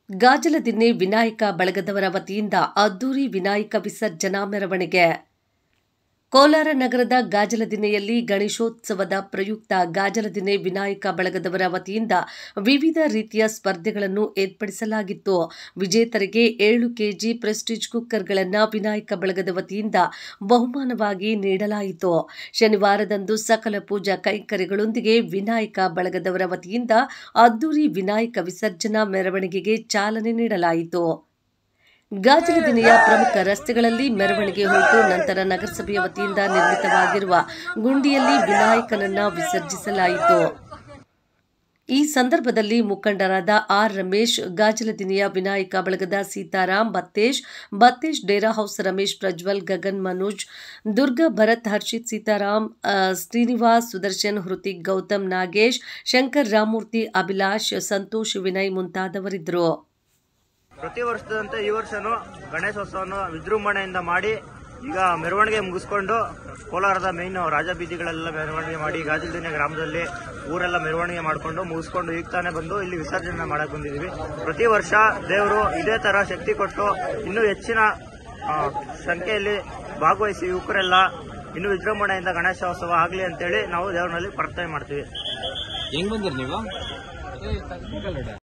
ಗಾಜಲದಿನ್ನೆ ವಿನಾಯಕ ಬಳಗದವರ ವತಿಯಿಂದ ಅದ್ದೂರಿ ವಿನಾಯಕ ವಿಸರ್ಜನಾ ಮೆರವಣಿಗೆ. ಕೋಲಾರ ನಗರದ ಗಾಜಲದಿನ್ನೆಯಲ್ಲಿ ಗಣೇಶೋತ್ಸವದ ಪ್ರಯುಕ್ತ ಗಾಜಲದಿನ್ನೆ ವಿನಾಯಕ ಬಳಗದವರ ವತಿಯಿಂದ ವಿವಿಧ ರೀತಿಯ ಸ್ಪರ್ಧೆಗಳನ್ನು ಏರ್ಪಡಿಸಲಾಗಿತ್ತು. ವಿಜೇತರಿಗೆ 7 ಕೆಜಿ ಪ್ರೆಸ್ಟೀಜ್ ಕುಕ್ಕರ್ಗಳನ್ನು ವಿನಾಯಕ ಬಳಗದ ವತಿಯಿಂದ ಬಹುಮಾನವಾಗಿ ನೀಡಲಾಯಿತು. ಶನಿವಾರದಂದು ಸಕಲ ಪೂಜಾ ಕೈಂಕರ್ಯಗಳೊಂದಿಗೆ ವಿನಾಯಕ ಬಳಗದವರ ವತಿಯಿಂದ ಅದ್ದೂರಿ ವಿನಾಯಕ ವಿಸರ್ಜನಾ ಮೆರವಣಿಗೆಗೆ ಚಾಲನೆ ನೀಡಲಾಯಿತು. ಗಾಜಲದಿನ್ನೆಯ ಪ್ರಮುಖ ರಸ್ತೆಗಳಲ್ಲಿ ಮೆರವಣಿಗೆ ಹೊರಟು ನಂತರ ನಗರಸಭೆಯ ವತಿಯಿಂದ ನಿರ್ಮಿತವಾಗಿರುವ ಗುಂಡಿಯಲ್ಲಿ ವಿನಾಯಕನನ್ನ ವಿಸರ್ಜಿಸಲಾಯಿತು. ಈ ಸಂದರ್ಭದಲ್ಲಿ ಮುಖಂಡರಾದ ಆರ್ ರಮೇಶ್, ಗಾಜಲದಿನ್ನೆಯ ವಿನಾಯಕ ಬಳಗದ ಸೀತಾರಾಮ್, ಬತ್ತೇಶ್, ಡೇರಾ ಹೌಸ್ ರಮೇಶ್, ಪ್ರಜ್ವಲ್, ಗಗನ್, ಮನೋಜ್, ದುರ್ಗಾ, ಭರತ್, ಹರ್ಷಿತ್, ಸೀತಾರಾಮ್, ಶ್ರೀನಿವಾಸ್, ಸುದರ್ಶನ್, ಹೃತಿಕ್, ಗೌತಮ್, ನಾಗೇಶ್, ಶಂಕರ್, ರಾಮಮೂರ್ತಿ, ಅಭಿಲಾಷ್, ಸಂತೋಷ್, ವಿನಯ್ ಮುಂತಾದವರಿದ್ದರು. ಪ್ರತಿ ವರ್ಷದಂತೆ ಈ ವರ್ಷನೂ ಗಣೇಶೋತ್ಸವವನ್ನು ವಿಜೃಂಭಣೆಯಿಂದ ಮಾಡಿ ಈಗ ಮೆರವಣಿಗೆ ಮುಗಿಸ್ಕೊಂಡು ಕೋಲಾರದ ಮೇನ್ ರಾಜಬೀದಿಗಳೆಲ್ಲ ಮೆರವಣಿಗೆ ಮಾಡಿ ಗಾಜಲದಿನ್ನೆ ಗ್ರಾಮದಲ್ಲಿ ಊರೆಲ್ಲ ಮೆರವಣಿಗೆ ಮಾಡಿಕೊಂಡು ಮುಗಿಸ್ಕೊಂಡು ಈಗ ತಾನೇ ಬಂದು ಇಲ್ಲಿ ವಿಸರ್ಜನೆ ಮಾಡಕ್ ಬಂದಿದ್ದೀವಿ. ಪ್ರತಿ ವರ್ಷ ದೇವರು ಇದೇ ತರ ಶಕ್ತಿ ಕೊಟ್ಟು ಇನ್ನೂ ಹೆಚ್ಚಿನ ಸಂಖ್ಯೆಯಲ್ಲಿ ಭಾಗವಹಿಸಿ ಯುವಕರೆಲ್ಲ ಇನ್ನೂ ವಿಜೃಂಭಣೆಯಿಂದ ಗಣೇಶೋತ್ಸವ ಆಗಲಿ ಅಂತೇಳಿ ನಾವು ದೇವರಲ್ಲಿ ಪ್ರಾರ್ಥನೆ ಮಾಡ್ತೀವಿ.